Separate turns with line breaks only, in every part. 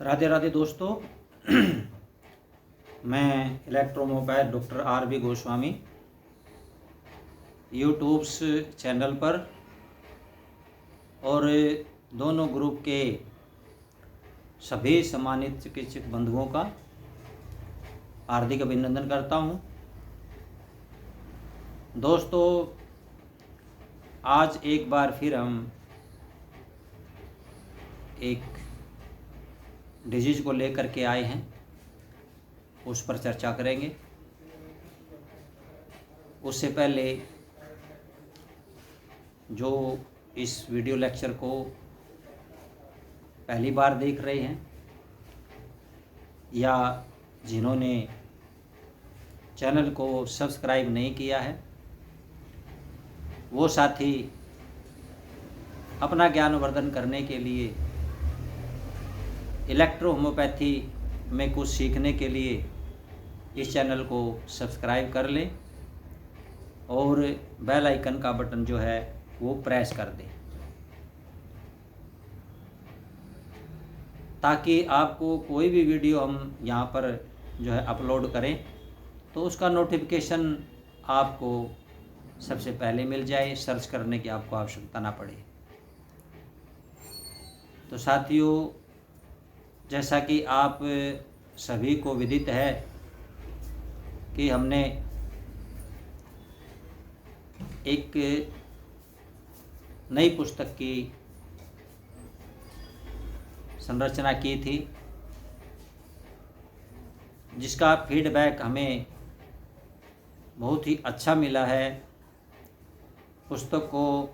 राधे राधे दोस्तों। मैं electromobile doctor R B. Goswami YouTube's channel पर और दोनों ग्रुप के सभी सम्मानित चिकित्सक बंधुओं का हार्दिक अभिनंदन करता हूं। दोस्तों, आज एक बार फिर हम एक डिजीज को लेकर के आए हैं, उस पर चर्चा करेंगे। उससे पहले जो इस वीडियो लेक्चर को पहली बार देख रहे हैं या जिन्होंने चैनल को सब्सक्राइब नहीं किया है, वो साथी अपना ज्ञानवर्धन करने के लिए इलेक्ट्रो होम्योपैथी में कुछ सीखने के लिए इस चैनल को सब्सक्राइब कर लें और बेल आइकन का बटन जो है वो प्रेस कर दें, ताकि आपको कोई भी वीडियो हम यहाँ पर जो है अपलोड करें तो उसका नोटिफिकेशन आपको सबसे पहले मिल जाए, सर्च करने की आपको आवश्यकता ना पड़े। तो साथियों, जैसा कि आप सभी को विदित है कि हमने एक नई पुस्तक की संरचना की थी, जिसका फीडबैक हमें बहुत ही अच्छा मिला है। पुस्तक को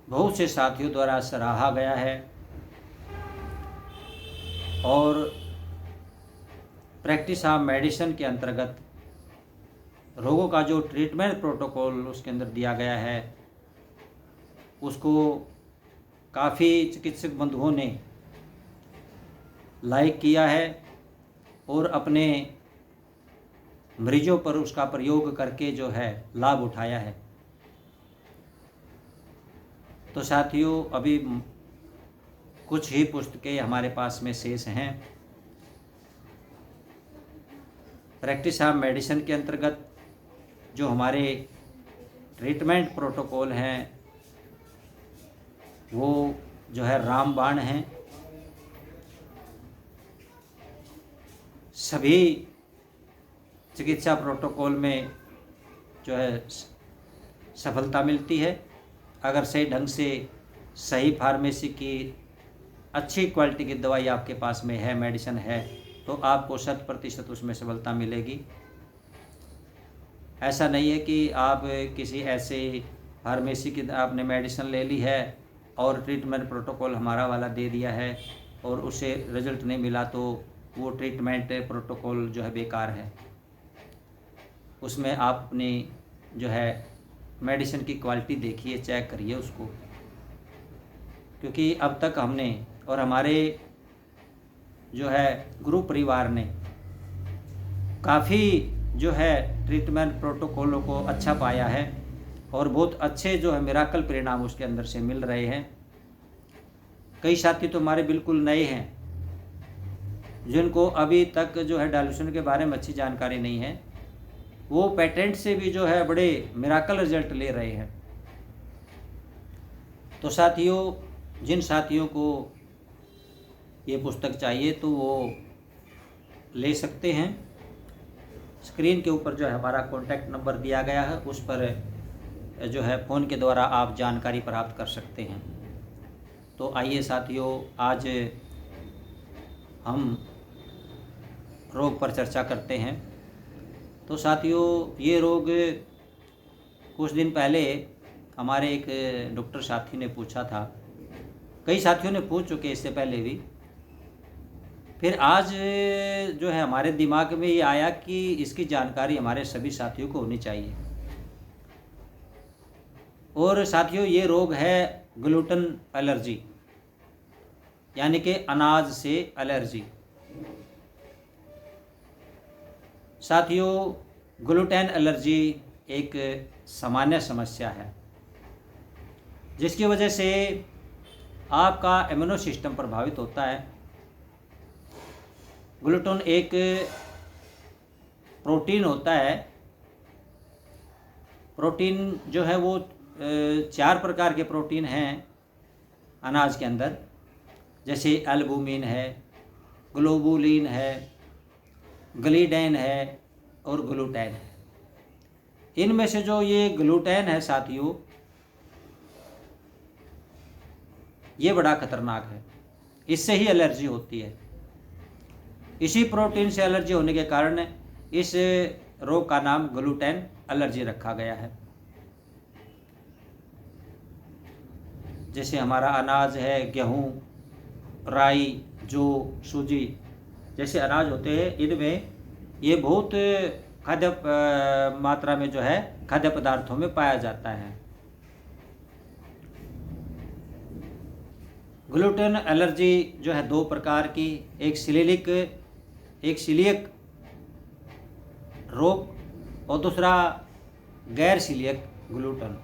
बहुत से साथियों द्वारा सराहा गया है और प्रैक्टिस ऑफ मेडिसिन के अंतर्गत रोगों का जो ट्रीटमेंट प्रोटोकॉल उसके अंदर दिया गया है, उसको काफ़ी चिकित्सक बंधुओं ने लाइक किया है और अपने मरीजों पर उसका प्रयोग करके जो है लाभ उठाया है। तो साथियों, अभी कुछ ही पुस्तकें हमारे पास में शेष हैं। प्रैक्टिस ऑफ मेडिसिन के अंतर्गत जो हमारे ट्रीटमेंट प्रोटोकॉल हैं, वो जो है रामबाण हैं। सभी चिकित्सा प्रोटोकॉल में जो है सफलता मिलती है अगर सही ढंग से सही फार्मेसी की अच्छी क्वालिटी की दवाई आपके पास में है, मेडिसिन है, तो आपको 100% उसमें सफलता मिलेगी। ऐसा नहीं है कि आप किसी ऐसे फार्मेसी की आपने मेडिसिन ले ली है और ट्रीटमेंट प्रोटोकॉल हमारा वाला दे दिया है और उससे रिजल्ट नहीं मिला तो वो ट्रीटमेंट प्रोटोकॉल जो है बेकार है। उसमें आप अपनी जो है मेडिसिन की क्वालिटी देखिए, चेक करिए उसको, क्योंकि अब तक हमने और हमारे जो है गुरु परिवार ने काफ़ी जो है ट्रीटमेंट प्रोटोकॉलों को अच्छा पाया है और बहुत अच्छे जो है मिराकल परिणाम उसके अंदर से मिल रहे हैं। कई साथी तो हमारे बिल्कुल नए हैं, जिनको अभी तक जो है डाइल्यूशन के बारे में अच्छी जानकारी नहीं है, वो पेटेंट से भी जो है बड़े मिराकल रिजल्ट ले रहे हैं। तो साथियों, जिन साथियों को ये पुस्तक चाहिए तो वो ले सकते हैं। स्क्रीन के ऊपर जो है हमारा कॉन्टैक्ट नंबर दिया गया है, उस पर जो है फ़ोन के द्वारा आप जानकारी प्राप्त कर सकते हैं। तो आइए साथियों, आज हम रोग पर चर्चा करते हैं। तो साथियों, ये रोग कुछ दिन पहले हमारे एक डॉक्टर साथी ने पूछा था, कई साथियों ने पूछ चुके इससे पहले भी, फिर आज जो है हमारे दिमाग में ये आया कि इसकी जानकारी हमारे सभी साथियों को होनी चाहिए। और साथियों, ये रोग है ग्लूटेन एलर्जी, यानी कि अनाज से एलर्जी। साथियों, ग्लूटेन एलर्जी एक सामान्य समस्या है जिसकी वजह से आपका इम्यूनो सिस्टम प्रभावित होता है ग्लूटन एक प्रोटीन होता है। प्रोटीन जो है वो 4 प्रकार के प्रोटीन हैं अनाज के अंदर, जैसे एल्बुमिन है, ग्लोबुलिन है, ग्लीडेन है और ग्लूटेन है। इनमें से जो ये ग्लूटेन है साथियों, ये बड़ा खतरनाक है, इससे ही एलर्जी होती है। इसी प्रोटीन से एलर्जी होने के कारण इस रोग का नाम ग्लूटेन एलर्जी रखा गया है। जैसे हमारा अनाज है, गेहूँ, राई, जौ, सूजी जैसे अनाज होते हैं, इनमें ये बहुत खाद्य मात्रा में जो है खाद्य पदार्थों में पाया जाता है। ग्लूटेन एलर्जी जो है 2 प्रकार की, एक सीलियक रोग और दूसरा गैर सीलियक ग्लूटेन।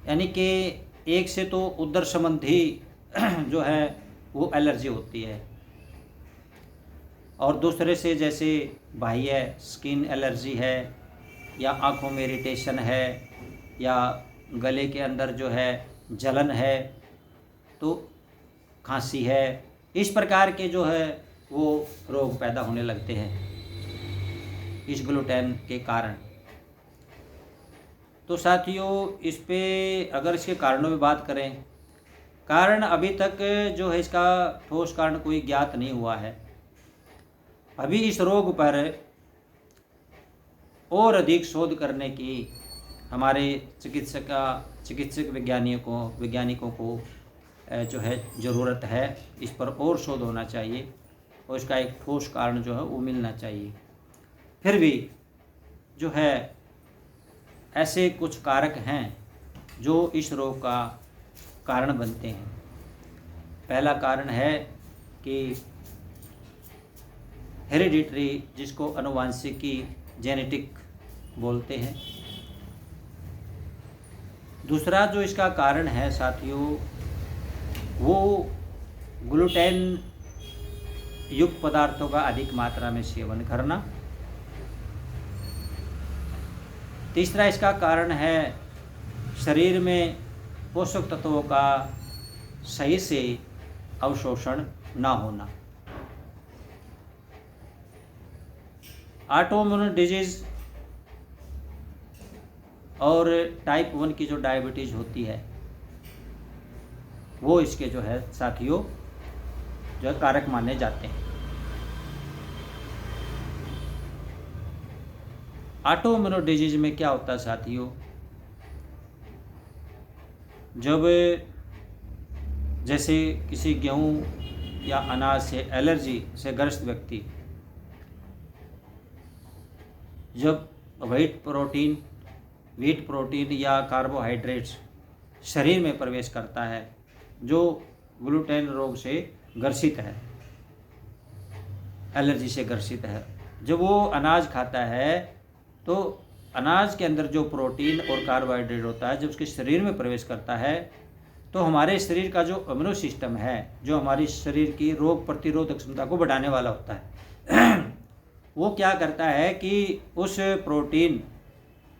यानी कि एक से तो उदर संबंधी जो है वो एलर्जी होती है, और दूसरे से जैसे बाह्य स्किन एलर्जी है, या आँखों में इरिटेशन है, या गले के अंदर जो है जलन है, तो खांसी है, इस प्रकार के जो है वो रोग पैदा होने लगते हैं इस ग्लूटेन के कारण। तो साथियों, इस पे अगर इसके कारणों में बात करें, कारण अभी तक जो है इसका ठोस कारण कोई ज्ञात नहीं हुआ है। अभी इस रोग पर और अधिक शोध करने की हमारे चिकित्सक वैज्ञानिकों को जो है ज़रूरत है। इस पर और शोध होना चाहिए और इसका एक ठोस कारण जो है वो मिलना चाहिए। फिर भी जो है ऐसे कुछ कारक हैं जो इस रोग का कारण बनते हैं। पहला कारण है कि हेरिडिटरी, जिसको आनुवांशिकी जेनेटिक बोलते हैं। दूसरा जो इसका कारण है साथियों, वो ग्लूटेन युक्त पदार्थों का अधिक मात्रा में सेवन करना। तीसरा इसका कारण है शरीर में पोषक तत्वों का सही से अवशोषण ना होना। ऑटोइम्यून डिजीज़ और टाइप 1 की जो डायबिटीज़ होती है, वो इसके जो है साथियों जो है कारक माने जाते हैं। ऑटोइम्यून डिजीज़ में क्या होता है साथियों, जब जैसे किसी गेहूँ या अनाज से एलर्जी से ग्रस्त व्यक्ति जब व्हीट प्रोटीन या कार्बोहाइड्रेट्स शरीर में प्रवेश करता है जो ग्लूटेन रोग से ग्रसित है, एलर्जी से ग्रसित है, जब वो अनाज खाता है तो अनाज के अंदर जो प्रोटीन और कार्बोहाइड्रेट होता है जब उसके शरीर में प्रवेश करता है तो हमारे शरीर का जो इम्यून सिस्टम है, जो हमारी शरीर की रोग प्रतिरोधक क्षमता को बढ़ाने वाला होता है वो क्या करता है कि उस प्रोटीन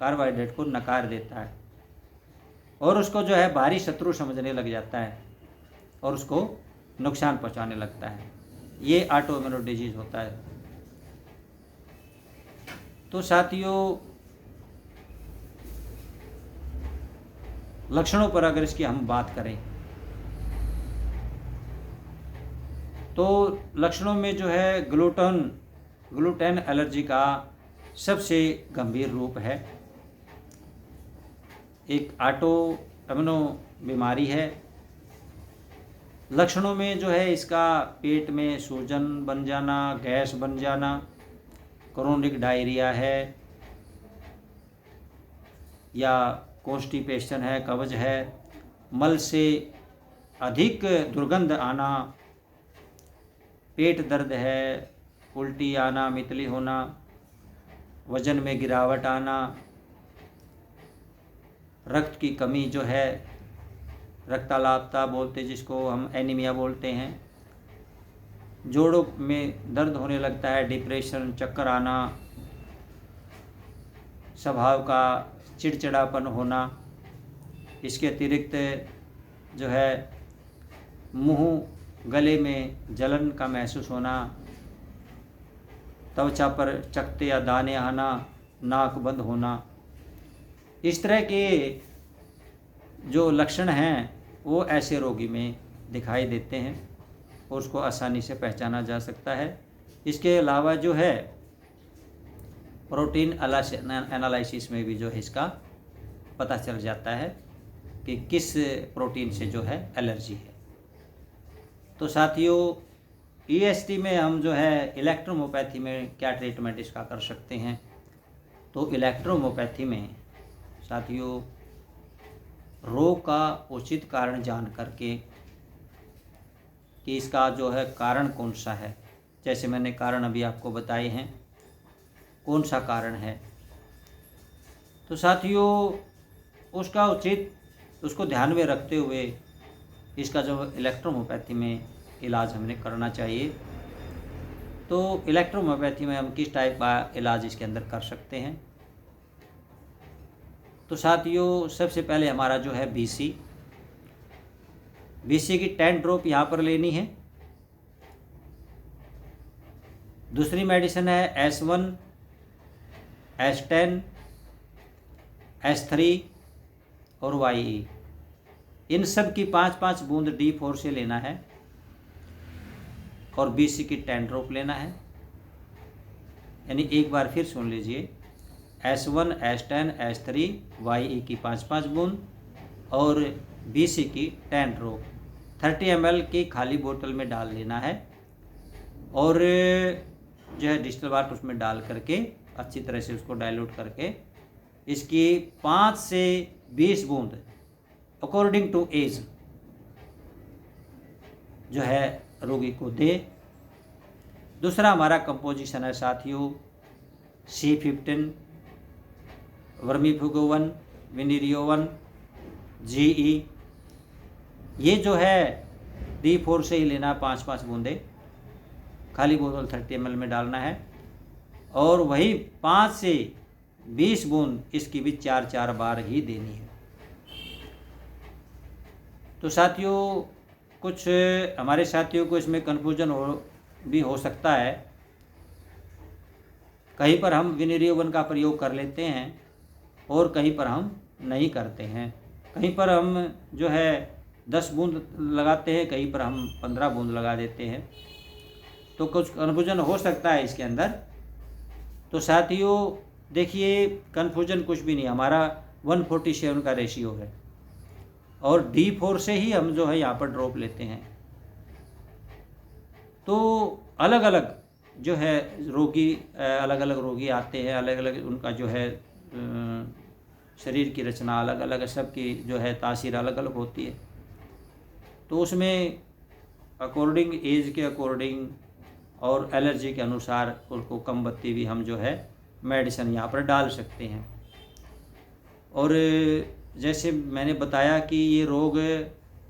कार्बोहाइड्रेट को नकार देता है और उसको जो है भारी शत्रु समझने लग जाता है और उसको नुकसान पहुंचाने लगता है। ये ऑटोइम्यून डिजीज होता है। तो साथियों, लक्षणों पर अगर इसकी हम बात करें तो लक्षणों में जो है ग्लूटेन एलर्जी का सबसे गंभीर रूप है। एक ऑटोइम्यून बीमारी है। लक्षणों में जो है इसका पेट में सूजन बन जाना, गैस बन जाना, क्रोनिक डायरिया है या कॉन्स्टिपेशन है, कब्ज है, मल से अधिक दुर्गंध आना, पेट दर्द है, उल्टी आना, मितली होना, वजन में गिरावट आना, रक्त की कमी जो है, रक्ताल्पता बोलते जिसको हम एनीमिया बोलते हैं, जोड़ों में दर्द होने लगता है, डिप्रेशन, चक्कर आना, स्वभाव का चिड़चिड़ापन होना। इसके अतिरिक्त जो है मुंह गले में जलन का महसूस होना, त्वचा पर चकत्ते या दाने आना, नाक बंद होना, इस तरह के जो लक्षण हैं वो ऐसे रोगी में दिखाई देते हैं और उसको आसानी से पहचाना जा सकता है। इसके अलावा जो है प्रोटीन एनालिसिस में भी जो है इसका पता चल जाता है कि किस प्रोटीन से जो है एलर्जी है। तो साथियों, ईएसटी में हम जो है इलेक्ट्रोहोम्योपैथी में क्या ट्रीटमेंट इसका कर सकते हैं। तो इलेक्ट्रोहोम्योपैथी में साथियों रोग का उचित कारण जान करके कि इसका जो है कारण कौन सा है, जैसे मैंने कारण अभी आपको बताए हैं कौन सा कारण है, तो साथियों उसका उसको ध्यान में रखते हुए इसका जो इलेक्ट्रोहोम्योपैथी में इलाज हमने करना चाहिए। तो इलेक्ट्रोहोम्योपैथी में हम किस टाइप का इलाज इसके अंदर कर सकते हैं। तो साथियों सबसे पहले हमारा जो है बीसी की 10 ड्रॉप यहाँ पर लेनी है। दूसरी मेडिसिन है S1, S10, S3 और YE। इन सब की 5-5 बूंद D4 से लेना है और BC की 10 ड्रॉप लेना है। यानी एक बार फिर सुन लीजिए, S1, S10, S3, YE की 5-5 बूंद और BC की 10 ड्रॉप 30 ml की खाली बोतल में डाल लेना है और जो है डिस्टिल वाटर उसमें डाल करके अच्छी तरह से उसको डाइल्यूट करके इसकी 5 से 20 बूंद अकॉर्डिंग टू एज जो है रोगी को दे। दूसरा हमारा कंपोजिशन है साथियों C15, वर्मीफुगोवन, विनीरियोवन, GE। ये जो है D4 से ही लेना, 5-5 बूंदे खाली बोतल 30 ml में डालना है और वही 5 से 20 बूंद इसकी भी 4-4 बार ही देनी है। तो साथियों कुछ हमारे साथियों को इसमें कन्फ्यूजन हो सकता है। कहीं पर हम विनीरियोवन का प्रयोग कर लेते हैं और कहीं पर हम नहीं करते हैं। कहीं पर हम जो है 10 बूंद लगाते हैं, कहीं पर हम 15 बूंद लगा देते हैं। तो कुछ कन्फ्यूजन हो सकता है इसके अंदर। तो साथियों देखिए कन्फ्यूजन कुछ भी नहीं, हमारा 147 का रेशियो है और D4 से ही हम जो है यहाँ पर ड्रॉप लेते हैं। तो अलग अलग जो है रोगी अलग अलग रोगी आते हैं, अलग अलग उनका जो है शरीर की रचना अलग अलग है, सबकी जो है तासीर अलग अलग होती है। तो उसमें अकॉर्डिंग एज के अकॉर्डिंग और एलर्जी के अनुसार उनको कम बत्ती भी हम जो है मेडिसिन यहाँ पर डाल सकते हैं। और जैसे मैंने बताया कि ये रोग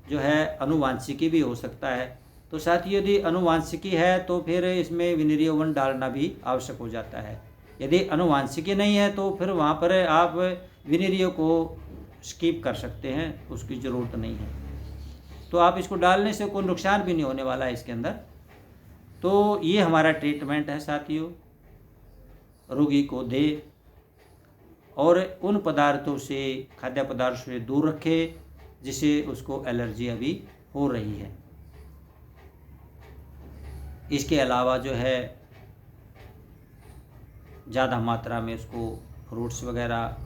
जो है अनुवांशिकी भी हो सकता है। तो साथ ही यदि अनुवांशिकी है तो फिर इसमें विनीरियोवन डालना भी आवश्यक हो जाता है। यदि अनुवांशिकी नहीं है तो फिर वहाँ पर आप विनीरियो को स्किप कर सकते हैं, उसकी ज़रूरत नहीं है। तो आप इसको डालने से कोई नुकसान भी नहीं होने वाला है इसके अंदर। तो ये हमारा ट्रीटमेंट है साथियों, रोगी को दे और उन पदार्थों से, खाद्य पदार्थों से दूर रखे जिसे उसको एलर्जी अभी हो रही है। इसके अलावा जो है ज़्यादा मात्रा में उसको फ्रूट्स वगैरह,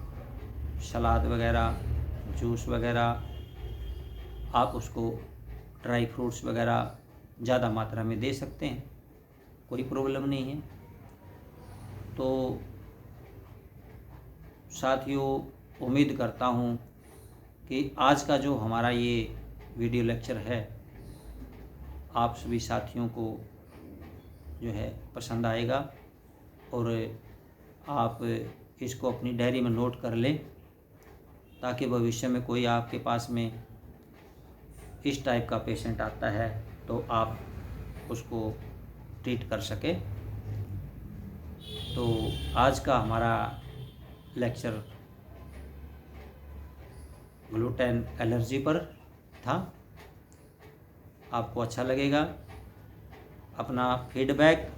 सलाद वगैरह, जूस वगैरह, आप उसको ड्राई फ्रूट्स वगैरह ज़्यादा मात्रा में दे सकते हैं, कोई प्रॉब्लम नहीं है। तो साथियों उम्मीद करता हूँ कि आज का जो हमारा ये वीडियो लेक्चर है आप सभी साथियों को जो है पसंद आएगा और आप इसको अपनी डायरी में नोट कर लें ताकि भविष्य में कोई आपके पास में इस टाइप का पेशेंट आता है तो आप उसको ट्रीट कर सके। तो आज का हमारा लेक्चर ग्लूटेन एलर्जी पर था। आपको अच्छा लगेगा। अपना फीडबैक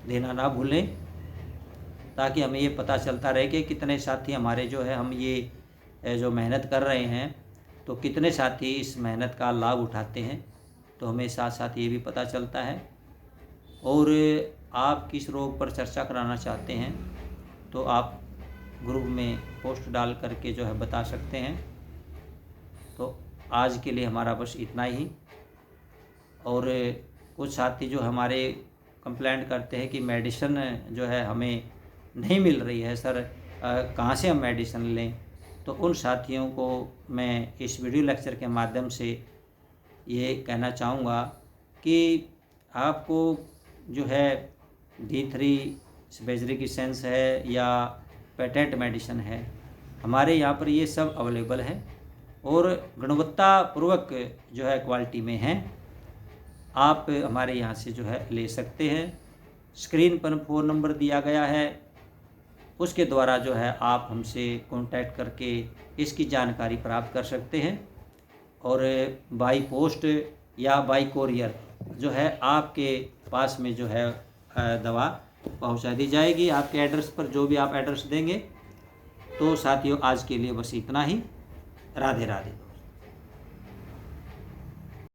देना ना भूलें, ताकि हमें ये पता चलता रहे कि कितने साथी हमारे जो है हम ये जो मेहनत कर रहे हैं तो कितने साथी इस मेहनत का लाभ उठाते हैं। तो हमें साथ साथ ये भी पता चलता है। और आप किस रोग पर चर्चा कराना चाहते हैं तो आप ग्रुप में पोस्ट डाल करके जो है बता सकते हैं। तो आज के लिए हमारा बस इतना ही। और कुछ साथी जो हमारे कंप्लेंट करते हैं कि मेडिसिन जो है हमें नहीं मिल रही है सर, कहाँ से हम मेडिसिन लें, तो उन साथियों को मैं इस वीडियो लेक्चर के माध्यम से ये कहना चाहूँगा कि आपको जो है D3 स्पेजरिक एसेंस है या पेटेंट मेडिसिन है, हमारे यहाँ पर ये सब अवेलेबल है और गुणवत्तापूर्वक जो है क्वालिटी में हैं। आप हमारे यहाँ से जो है ले सकते हैं। स्क्रीन पर फ़ोन नंबर दिया गया है, उसके द्वारा जो है आप हमसे कांटेक्ट करके इसकी जानकारी प्राप्त कर सकते हैं। और बाई पोस्ट या बाई कोरियर जो है आपके पास में जो है दवा पहुंचा दी जाएगी आपके एड्रेस पर, जो भी आप एड्रेस देंगे। तो साथियों आज के लिए बस इतना ही। राधे राधे।